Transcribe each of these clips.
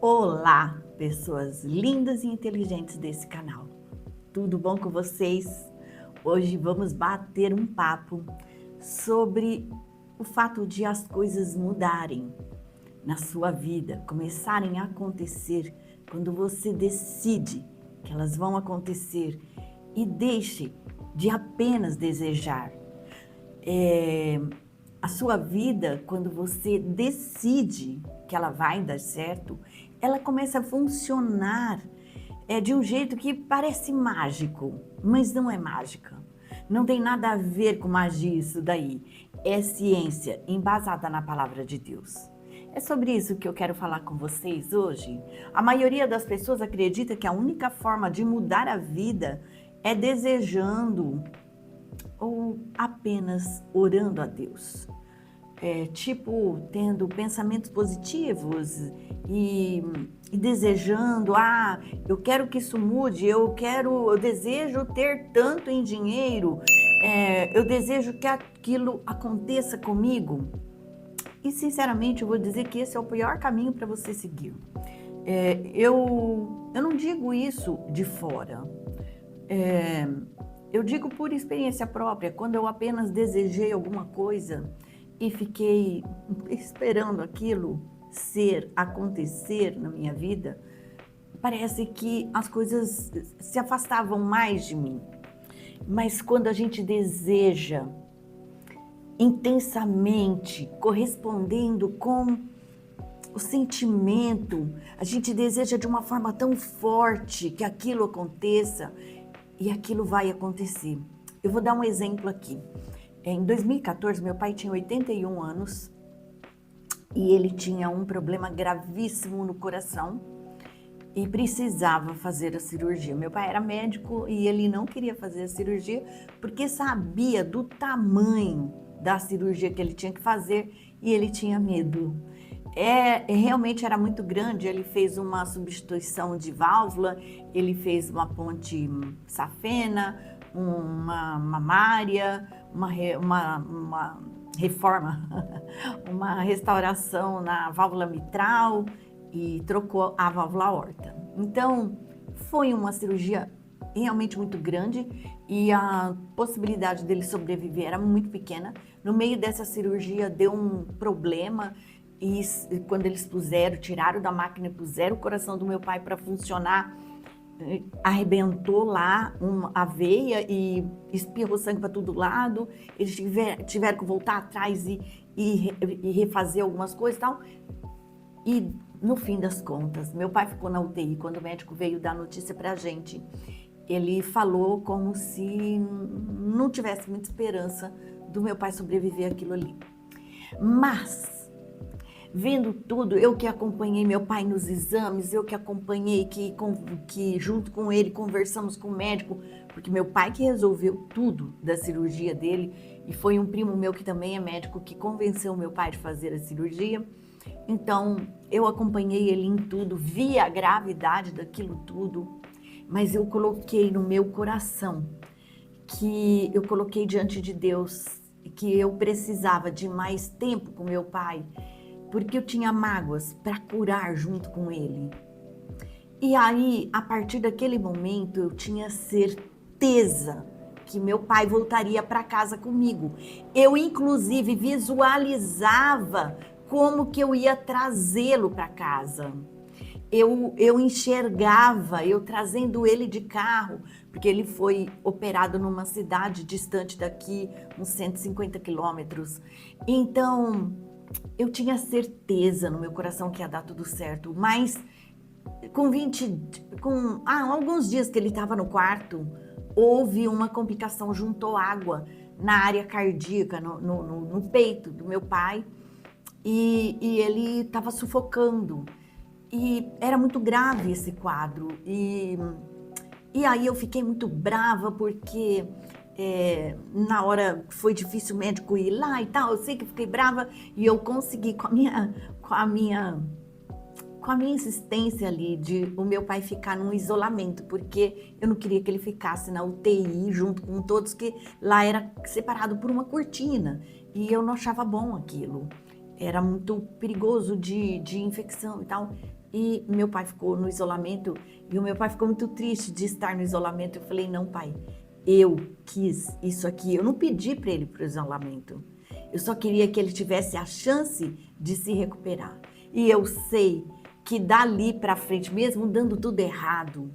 Olá, pessoas lindas e inteligentes desse canal. Tudo bom com vocês? Hoje vamos bater um papo sobre o fato de as coisas mudarem na sua vida, começarem a acontecer quando você decide que elas vão acontecer e deixe de apenas desejar. A sua vida, quando você decide que ela vai dar certo, ela começa a funcionar de um jeito que parece mágico, mas não é mágica. Não tem nada a ver com magia isso daí. É ciência embasada na palavra de Deus. É sobre isso que eu quero falar com vocês hoje. A maioria das pessoas acredita que a única forma de mudar a vida é desejando ou apenas orando a Deus. Tendo pensamentos positivos e desejando, eu quero que isso mude, eu desejo ter tanto em dinheiro, eu desejo que aquilo aconteça comigo. E sinceramente eu vou dizer que esse é o pior caminho para você seguir. Eu não digo isso de fora. Eu digo por experiência própria, quando eu apenas desejei alguma coisa e fiquei esperando aquilo acontecer na minha vida, parece que as coisas se afastavam mais de mim. Mas quando a gente deseja intensamente, correspondendo com o sentimento, a gente deseja de uma forma tão forte que aquilo aconteça e aquilo vai acontecer. Eu vou dar um exemplo aqui. Em 2014, meu pai tinha 81 anos e ele tinha um problema gravíssimo no coração e precisava fazer a cirurgia. Meu pai era médico e ele não queria fazer a cirurgia porque sabia do tamanho da cirurgia que ele tinha que fazer e ele tinha medo. Realmente era muito grande. Ele fez uma substituição de válvula, ele fez uma ponte safena, uma mamária, uma reforma, uma restauração na válvula mitral e trocou a válvula aorta. Então, foi uma cirurgia realmente muito grande e a possibilidade dele sobreviver era muito pequena. No meio dessa cirurgia deu um problema e quando eles tiraram da máquina e puseram o coração do meu pai para funcionar, arrebentou lá a veia e espirrou sangue para todo lado. Eles tiveram que voltar atrás e refazer algumas coisas e tal. E no fim das contas, meu pai ficou na UTI. Quando o médico veio dar notícia pra gente, ele falou como se não tivesse muita esperança do meu pai sobreviver àquilo ali. Mas vendo tudo, eu que acompanhei meu pai nos exames, eu que acompanhei, que junto com ele conversamos com o médico, porque meu pai que resolveu tudo da cirurgia dele, e foi um primo meu que também é médico que convenceu meu pai de fazer a cirurgia. Então, eu acompanhei ele em tudo, vi a gravidade daquilo tudo, mas eu coloquei no meu coração, que eu coloquei diante de Deus, que eu precisava de mais tempo com meu pai, porque eu tinha mágoas para curar junto com ele. E aí, a partir daquele momento, eu tinha certeza que meu pai voltaria para casa comigo. Eu, inclusive, visualizava como que eu ia trazê-lo para casa. Eu enxergava eu trazendo ele de carro, porque ele foi operado numa cidade distante daqui, uns 150 quilômetros. Então, eu tinha certeza no meu coração que ia dar tudo certo, mas alguns dias que ele estava no quarto, houve uma complicação, juntou água na área cardíaca, no peito do meu pai, e ele estava sufocando. E era muito grave esse quadro. E aí eu fiquei muito brava porque na hora foi difícil o médico ir lá e tal. Eu sei que eu fiquei brava e eu consegui com a minha insistência ali de o meu pai ficar num isolamento, porque eu não queria que ele ficasse na UTI junto com todos, que lá era separado por uma cortina e eu não achava bom aquilo. Era muito perigoso de infecção e tal. e meu pai ficou no isolamento, e o meu pai ficou muito triste de estar no isolamento. Eu falei, não, pai, eu quis isso aqui, eu não pedi para ele para o isolamento. Eu só queria que ele tivesse a chance de se recuperar. E eu sei que dali para frente, mesmo dando tudo errado,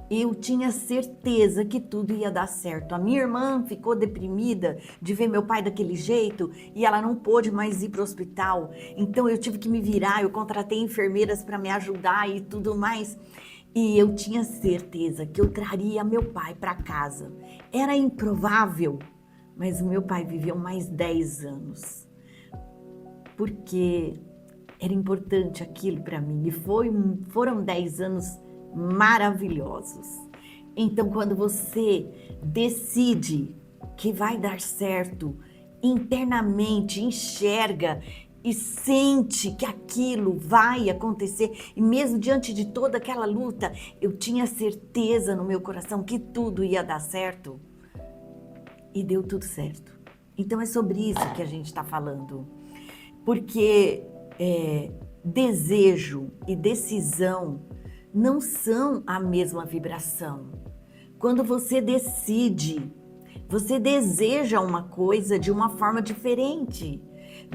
eu tinha certeza que tudo ia dar certo. A minha irmã ficou deprimida de ver meu pai daquele jeito e ela não pôde mais ir para o hospital. Então eu tive que me virar, eu contratei enfermeiras para me ajudar e tudo mais. E eu tinha certeza que eu traria meu pai para casa. Era improvável, mas o meu pai viveu mais 10 anos. Porque era importante aquilo para mim. E foram 10 anos maravilhosos. Então, quando você decide que vai dar certo, internamente enxerga e sente que aquilo vai acontecer, e mesmo diante de toda aquela luta, eu tinha certeza no meu coração que tudo ia dar certo, e deu tudo certo. Então é sobre isso que a gente está falando, porque desejo e decisão não são a mesma vibração. Quando você decide, você deseja uma coisa de uma forma diferente.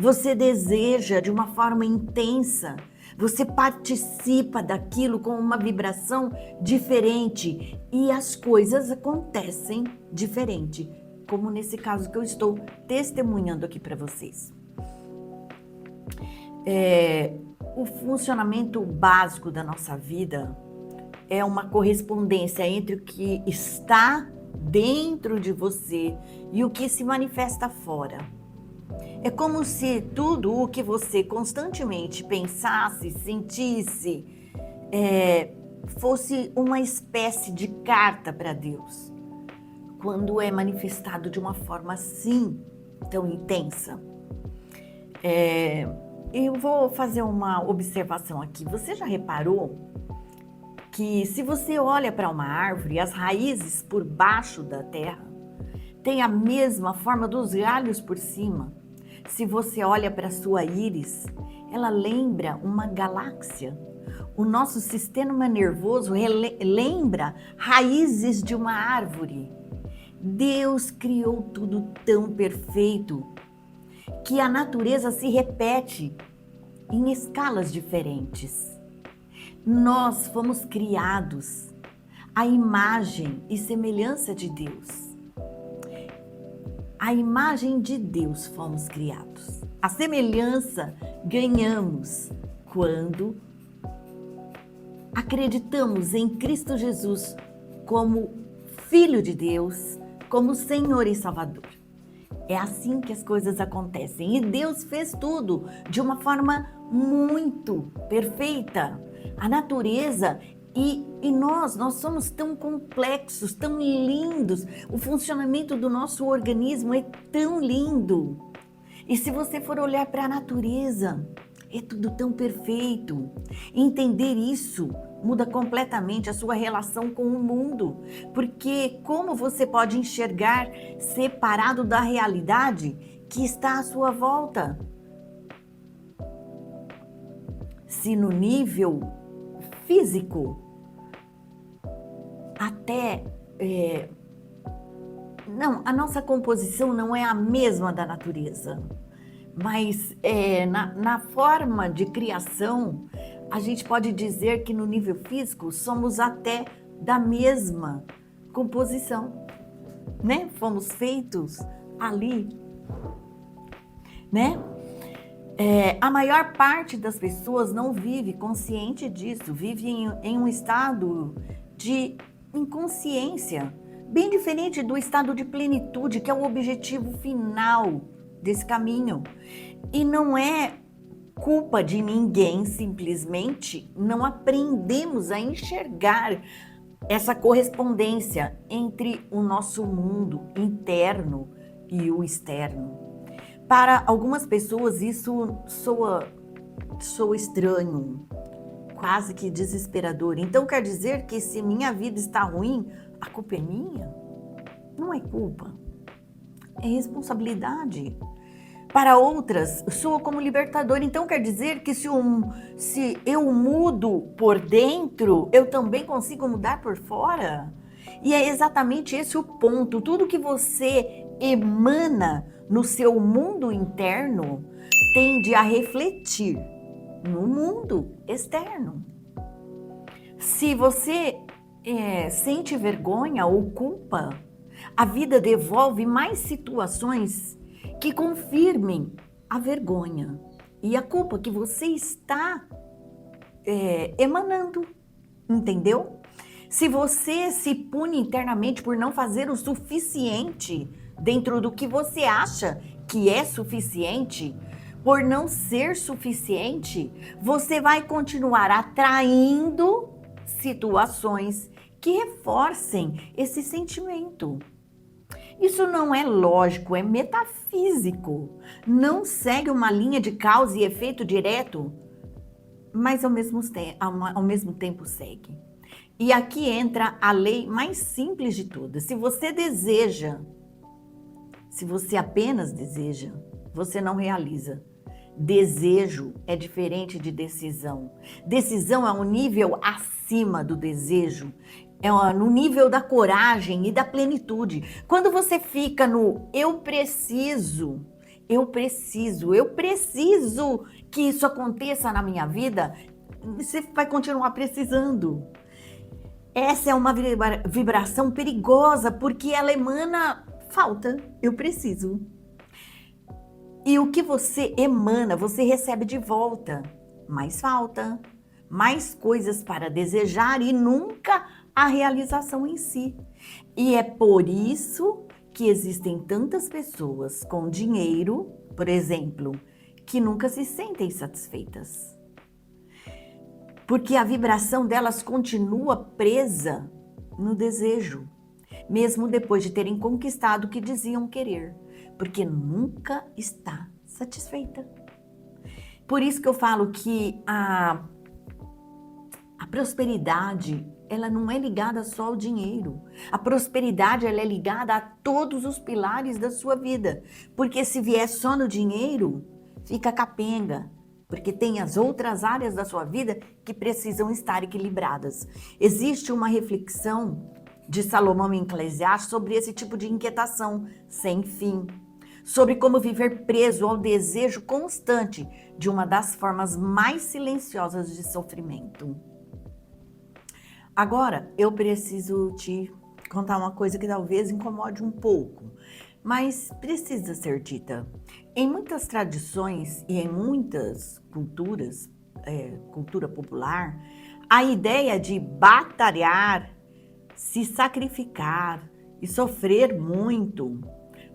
Você deseja de uma forma intensa. Você participa daquilo com uma vibração diferente e as coisas acontecem diferente, como nesse caso que eu estou testemunhando aqui para vocês. O funcionamento básico da nossa vida é uma correspondência entre o que está dentro de você e o que se manifesta fora. É como se tudo o que você constantemente pensasse, sentisse, fosse uma espécie de carta para Deus, quando é manifestado de uma forma assim, tão intensa. Eu vou fazer uma observação aqui. Você já reparou que se você olha para uma árvore, as raízes por baixo da terra têm a mesma forma dos galhos por cima? Se você olha para a sua íris, ela lembra uma galáxia. O nosso sistema nervoso lembra raízes de uma árvore. Deus criou tudo tão perfeito que a natureza se repete em escalas diferentes. Nós fomos criados à imagem e semelhança de Deus. A imagem de Deus fomos criados. A semelhança ganhamos quando acreditamos em Cristo Jesus como Filho de Deus, como Senhor e Salvador. É assim que as coisas acontecem. E Deus fez tudo de uma forma muito perfeita. A natureza e nós somos tão complexos, tão lindos. O funcionamento do nosso organismo é tão lindo. E se você for olhar para a natureza, é tudo tão perfeito. Entender isso muda completamente a sua relação com o mundo. Porque como você pode enxergar separado da realidade que está à sua volta? Se no nível físico, a nossa composição não é a mesma da natureza, mas na forma de criação, a gente pode dizer que no nível físico somos até da mesma composição, né? Fomos feitos ali, né? A maior parte das pessoas não vive consciente disso, vive em um estado de inconsciência, bem diferente do estado de plenitude, que é o objetivo final desse caminho. E não é culpa de ninguém, simplesmente não aprendemos a enxergar essa correspondência entre o nosso mundo interno e o externo. Para algumas pessoas isso soa estranho, quase que desesperador. Então quer dizer que se minha vida está ruim, a culpa é minha? Não é culpa, é responsabilidade. Para outras, soa como libertador. Então quer dizer que se eu mudo por dentro, eu também consigo mudar por fora? E é exatamente esse o ponto. Tudo que você emana no seu mundo interno tende a refletir no mundo externo. Se você sente vergonha ou culpa, a vida devolve mais situações que confirmem a vergonha e a culpa que você está emanando, entendeu? Se você se pune internamente por não fazer o suficiente dentro do que você acha que é suficiente, por não ser suficiente, você vai continuar atraindo situações que reforcem esse sentimento. Isso não é lógico, é metafísico. Não segue uma linha de causa e efeito direto, mas ao mesmo tempo segue. E aqui entra a lei mais simples de todas. Se você deseja, se você apenas deseja, você não realiza. Desejo é diferente de decisão. Decisão é um nível acima do desejo. É no nível da coragem e da plenitude. Quando você fica no eu preciso que isso aconteça na minha vida, você vai continuar precisando. Essa é uma vibração perigosa porque ela emana falta, eu preciso. E o que você emana, você recebe de volta. Mais falta, mais coisas para desejar e nunca a realização em si. E é por isso que existem tantas pessoas com dinheiro, por exemplo, que nunca se sentem satisfeitas. Porque a vibração delas continua presa no desejo, mesmo depois de terem conquistado o que diziam querer, porque nunca está satisfeita. Por isso que eu falo que a prosperidade, ela não é ligada só ao dinheiro. A prosperidade, ela é ligada a todos os pilares da sua vida. Porque se vier só no dinheiro, fica capenga. Porque tem as outras áreas da sua vida que precisam estar equilibradas. Existe uma reflexão de Salomão em Eclesiastes sobre esse tipo de inquietação sem fim. Sobre como viver preso ao desejo constante de uma das formas mais silenciosas de sofrimento. Agora, eu preciso te contar uma coisa que talvez incomode um pouco, mas precisa ser dita. Em muitas tradições e em muitas culturas, cultura popular, a ideia de batalhar, se sacrificar e sofrer muito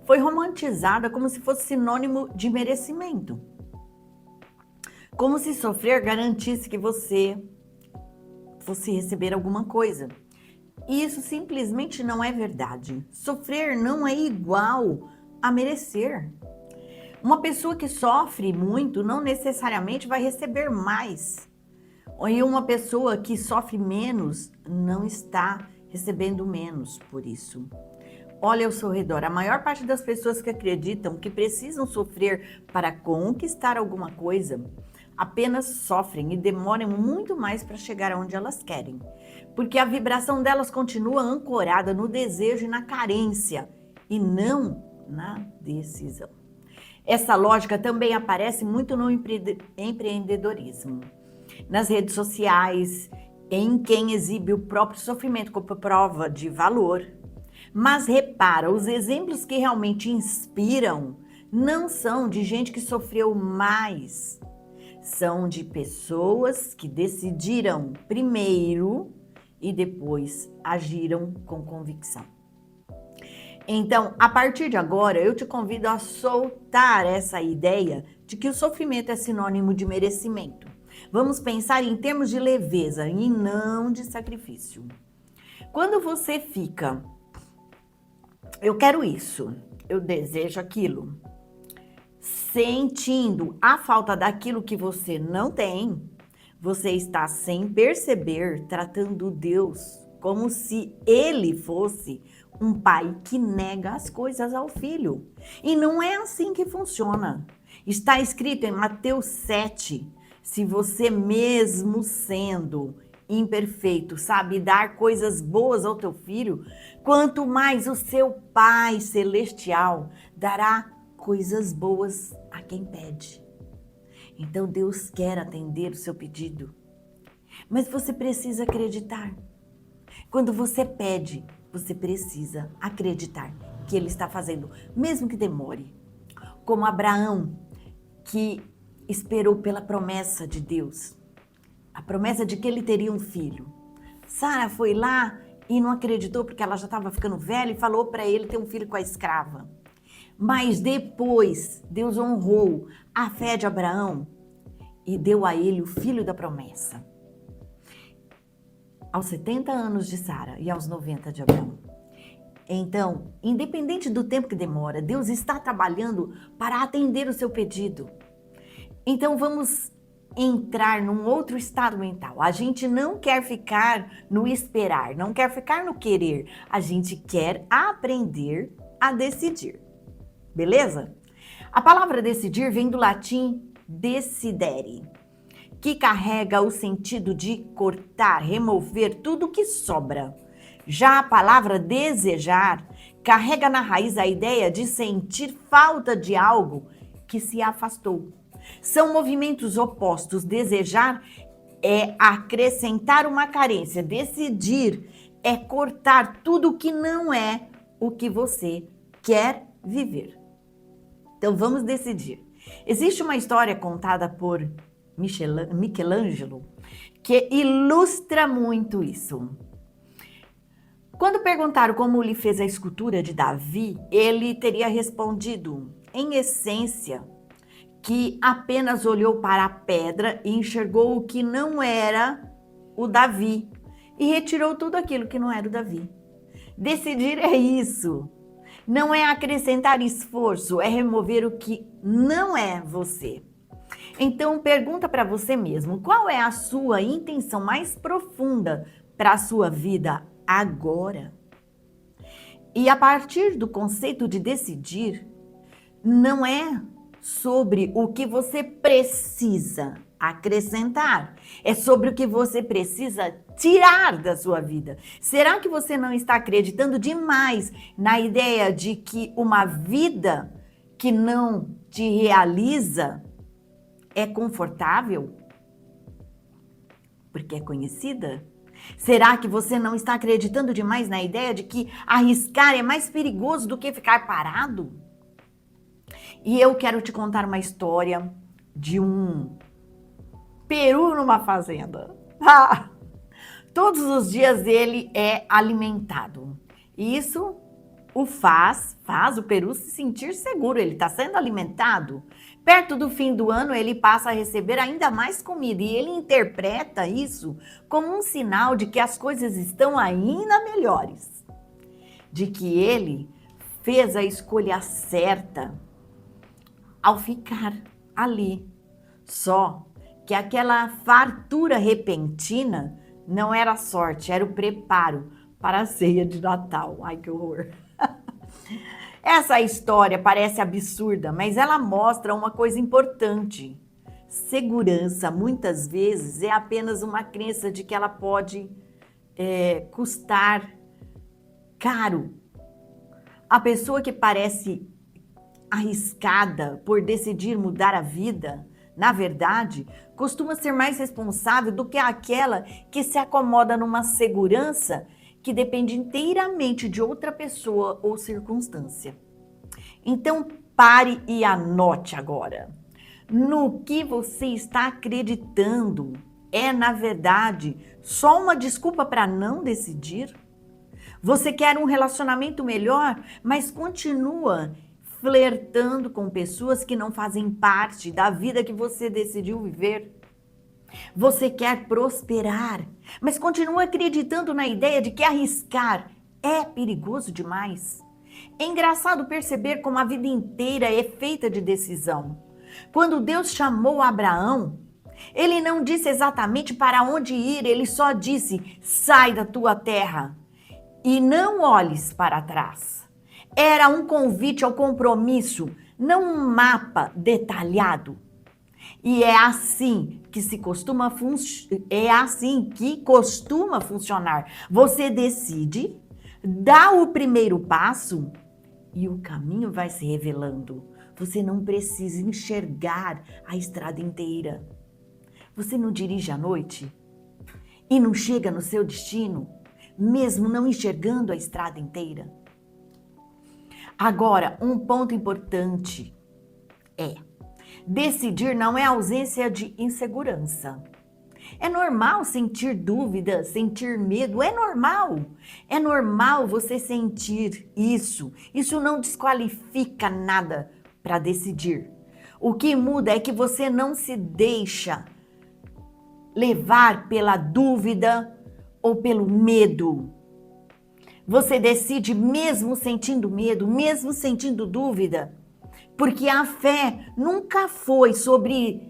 foi romantizada como se fosse sinônimo de merecimento. Como se sofrer garantisse que você fosse receber alguma coisa. E isso simplesmente não é verdade. Sofrer não é igual a merecer. Uma pessoa que sofre muito não necessariamente vai receber mais. E uma pessoa que sofre menos não está recebendo menos por isso. Olha ao seu redor, a maior parte das pessoas que acreditam que precisam sofrer para conquistar alguma coisa apenas sofrem e demoram muito mais para chegar aonde elas querem, porque a vibração delas continua ancorada no desejo e na carência, e não na decisão. Essa lógica também aparece muito no empreendedorismo, nas redes sociais, em quem exibe o próprio sofrimento como prova de valor. Mas repara, os exemplos que realmente inspiram não são de gente que sofreu mais, são de pessoas que decidiram primeiro e depois agiram com convicção. Então, a partir de agora, eu te convido a soltar essa ideia de que o sofrimento é sinônimo de merecimento. Vamos pensar em termos de leveza e não de sacrifício. Quando você fica, eu quero isso, eu desejo aquilo, sentindo a falta daquilo que você não tem, você está, sem perceber, tratando Deus como se Ele fosse um pai que nega as coisas ao filho. E não é assim que funciona. Está escrito em Mateus 7, se você mesmo sendo imperfeito sabe dar coisas boas ao teu filho, quanto mais o seu Pai Celestial dará coisas boas a quem pede. Então Deus quer atender o seu pedido, mas você precisa acreditar. Quando você pede, você precisa acreditar que Ele está fazendo, mesmo que demore. Como Abraão, que esperou pela promessa de Deus, a promessa de que ele teria um filho. Sara foi lá e não acreditou porque ela já estava ficando velha e falou para ele ter um filho com a escrava. Mas depois, Deus honrou a fé de Abraão e deu a ele o filho da promessa. Aos 70 anos de Sara e aos 90 de Abraão. Então, independente do tempo que demora, Deus está trabalhando para atender o seu pedido. Então, vamos entrar num outro estado mental. A gente não quer ficar no esperar, não quer ficar no querer. A gente quer aprender a decidir. Beleza? A palavra decidir vem do latim decidere, que carrega o sentido de cortar, remover tudo que sobra. Já a palavra desejar carrega na raiz a ideia de sentir falta de algo que se afastou. São movimentos opostos. Desejar é acrescentar uma carência. Decidir é cortar tudo que não é o que você quer viver. Então vamos decidir. Existe uma história contada por Michelangelo que ilustra muito isso. Quando perguntaram como ele fez a escultura de Davi, ele teria respondido, em essência, que apenas olhou para a pedra e enxergou o que não era o Davi e retirou tudo aquilo que não era o Davi. Decidir é isso. Não é acrescentar esforço, é remover o que não é você. Então, pergunta para você mesmo, qual é a sua intenção mais profunda para a sua vida agora? E a partir do conceito de decidir, não é sobre o que você precisa acrescentar, é sobre o que você precisa tirar da sua vida. Será que você não está acreditando demais na ideia de que uma vida que não te realiza é confortável? Porque é conhecida? Será que você não está acreditando demais na ideia de que arriscar é mais perigoso do que ficar parado? E eu quero te contar uma história de um peru numa fazenda. Todos os dias ele é alimentado. E isso faz o peru se sentir seguro, ele está sendo alimentado. Perto do fim do ano, ele passa a receber ainda mais comida e ele interpreta isso como um sinal de que as coisas estão ainda melhores, de que ele fez a escolha certa ao ficar ali. Só que aquela fartura repentina não era sorte, era o preparo para a ceia de Natal. Ai, que horror! Essa história parece absurda, mas ela mostra uma coisa importante. Segurança, muitas vezes, é apenas uma crença de que ela pode custar caro. A pessoa que parece arriscada por decidir mudar a vida, na verdade, costuma ser mais responsável do que aquela que se acomoda numa segurança que depende inteiramente de outra pessoa ou circunstância. Então, pare e anote agora. No que você está acreditando é, na verdade, só uma desculpa para não decidir? Você quer um relacionamento melhor, mas continua flertando com pessoas que não fazem parte da vida que você decidiu viver. Você quer prosperar, mas continua acreditando na ideia de que arriscar é perigoso demais. É engraçado perceber como a vida inteira é feita de decisão. Quando Deus chamou Abraão, ele não disse exatamente para onde ir, ele só disse: sai da tua terra e não olhes para trás. Era um convite ao compromisso, não um mapa detalhado. E é assim que costuma funcionar. Você decide, dá o primeiro passo e o caminho vai se revelando. Você não precisa enxergar a estrada inteira. Você não dirige à noite e não chega no seu destino, mesmo não enxergando a estrada inteira. Agora, um ponto importante é: decidir não é ausência de insegurança. É normal sentir dúvida, sentir medo, é normal. É normal você sentir isso. Isso não desqualifica nada para decidir. O que muda é que você não se deixa levar pela dúvida ou pelo medo. Você decide mesmo sentindo medo, mesmo sentindo dúvida, porque a fé nunca foi sobre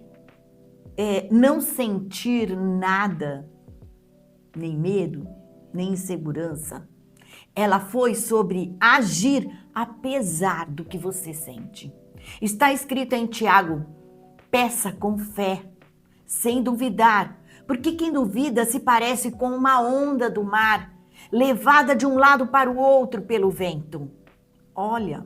não sentir nada, nem medo, nem insegurança. Ela foi sobre agir apesar do que você sente. Está escrito em Tiago: peça com fé, sem duvidar, porque quem duvida se parece com uma onda do mar, levada de um lado para o outro pelo vento. Olha,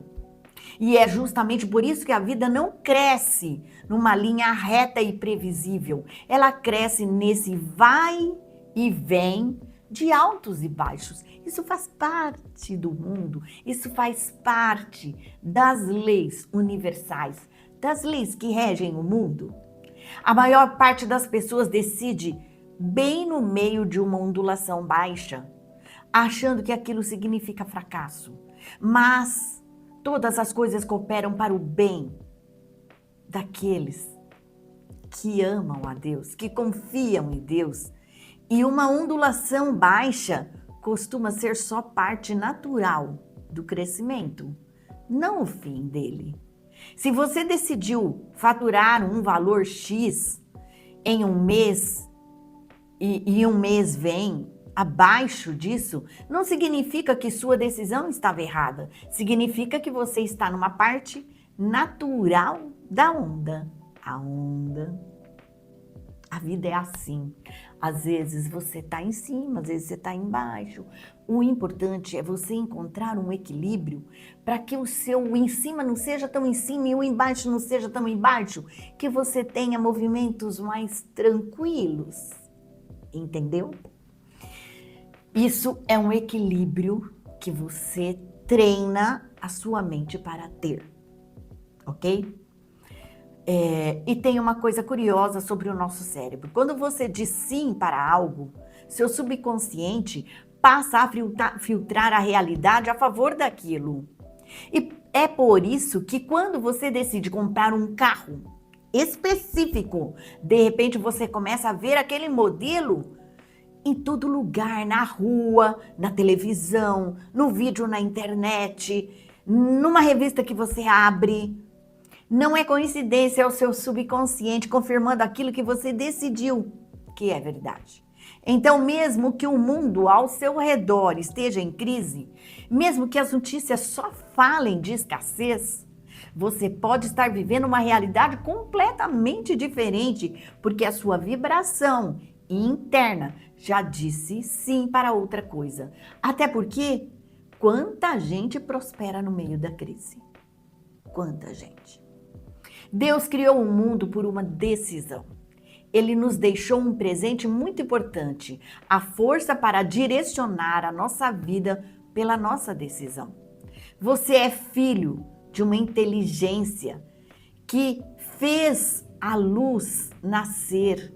e é justamente por isso que a vida não cresce numa linha reta e previsível. Ela cresce nesse vai e vem de altos e baixos. Isso faz parte do mundo, isso faz parte das leis universais, das leis que regem o mundo. A maior parte das pessoas decide bem no meio de uma ondulação baixa, achando que aquilo significa fracasso. Mas todas as coisas cooperam para o bem daqueles que amam a Deus, que confiam em Deus. E uma ondulação baixa costuma ser só parte natural do crescimento, não o fim dele. Se você decidiu faturar um valor X em um mês e um mês vem abaixo disso, não significa que sua decisão estava errada. Significa que você está numa parte natural da onda. A vida é assim. Às vezes você está em cima, às vezes você está embaixo. O importante é você encontrar um equilíbrio para que o seu em cima não seja tão em cima e o embaixo não seja tão embaixo, que você tenha movimentos mais tranquilos. Entendeu? Isso é um equilíbrio que você treina a sua mente para ter, ok? E tem uma coisa curiosa sobre o nosso cérebro. Quando você diz sim para algo, seu subconsciente passa a filtrar a realidade a favor daquilo. E é por isso que quando você decide comprar um carro específico, de repente você começa a ver aquele modelo em todo lugar, na rua, na televisão, no vídeo na internet, numa revista que você abre. Não é coincidência, é o seu subconsciente confirmando aquilo que você decidiu que é verdade. Então, mesmo que o mundo ao seu redor esteja em crise, mesmo que as notícias só falem de escassez, você pode estar vivendo uma realidade completamente diferente, porque a sua vibração interna já disse sim para outra coisa. Até porque quanta gente prospera no meio da crise? Quanta gente? Deus criou o mundo por uma decisão. Ele nos deixou um presente muito importante, a força para direcionar a nossa vida pela nossa decisão. Você é filho de uma inteligência que fez a luz nascer.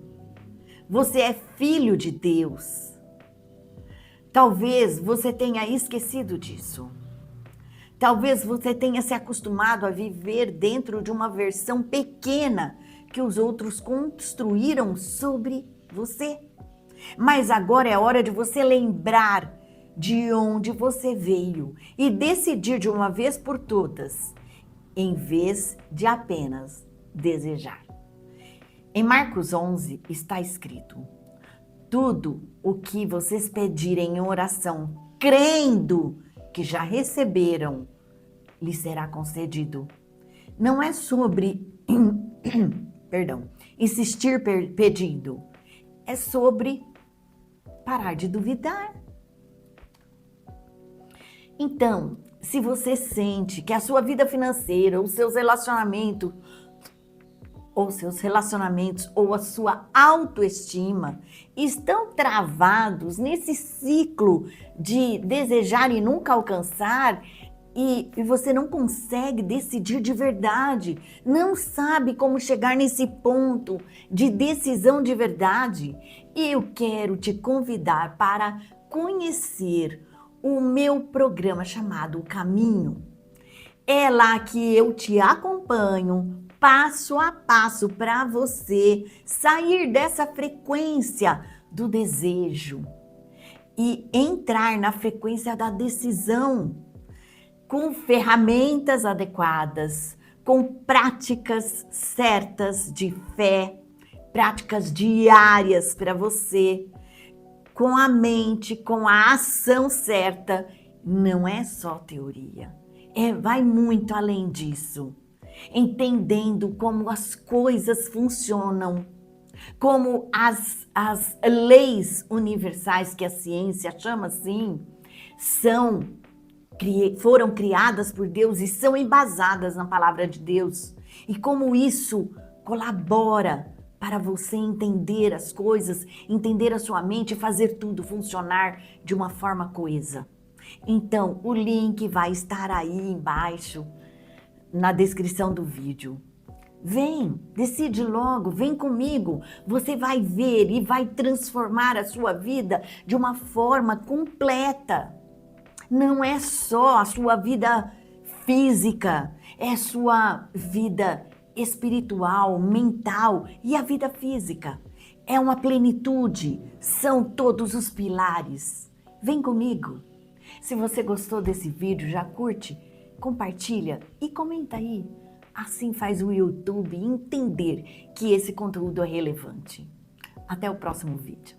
Você é filho de Deus. Talvez você tenha esquecido disso. Talvez você tenha se acostumado a viver dentro de uma versão pequena que os outros construíram sobre você. Mas agora é hora de você lembrar de onde você veio e decidir de uma vez por todas, em vez de apenas desejar. Em Marcos 11 está escrito: tudo o que vocês pedirem em oração, crendo que já receberam, lhe será concedido. Não é sobre, perdão, insistir pedindo, é sobre parar de duvidar. Então, se você sente que a sua vida financeira, os seus relacionamentos, ou a sua autoestima estão travados nesse ciclo de desejar e nunca alcançar, e você não consegue decidir de verdade, não sabe como chegar nesse ponto de decisão de verdade, eu quero te convidar para conhecer o meu programa chamado O Caminho. É lá que eu te acompanho passo a passo para você sair dessa frequência do desejo e entrar na frequência da decisão, com ferramentas adequadas, com práticas certas de fé, práticas diárias para você, com a mente, com a ação certa. Não é só teoria, vai muito além disso. Entendendo como as coisas funcionam, como as leis universais, que a ciência chama assim, foram criadas por Deus e são embasadas na palavra de Deus. E como isso colabora para você entender as coisas, entender a sua mente e fazer tudo funcionar de uma forma coesa. Então, o link vai estar aí embaixo, na descrição do vídeo. Vem, decide logo, vem comigo. Você vai ver e vai transformar a sua vida de uma forma completa. Não é só a sua vida física, é a sua vida espiritual, mental e a vida física. É uma plenitude, são todos os pilares. Vem comigo. Se você gostou desse vídeo, já curte, compartilha e comenta aí. Assim faz o YouTube entender que esse conteúdo é relevante. Até o próximo vídeo.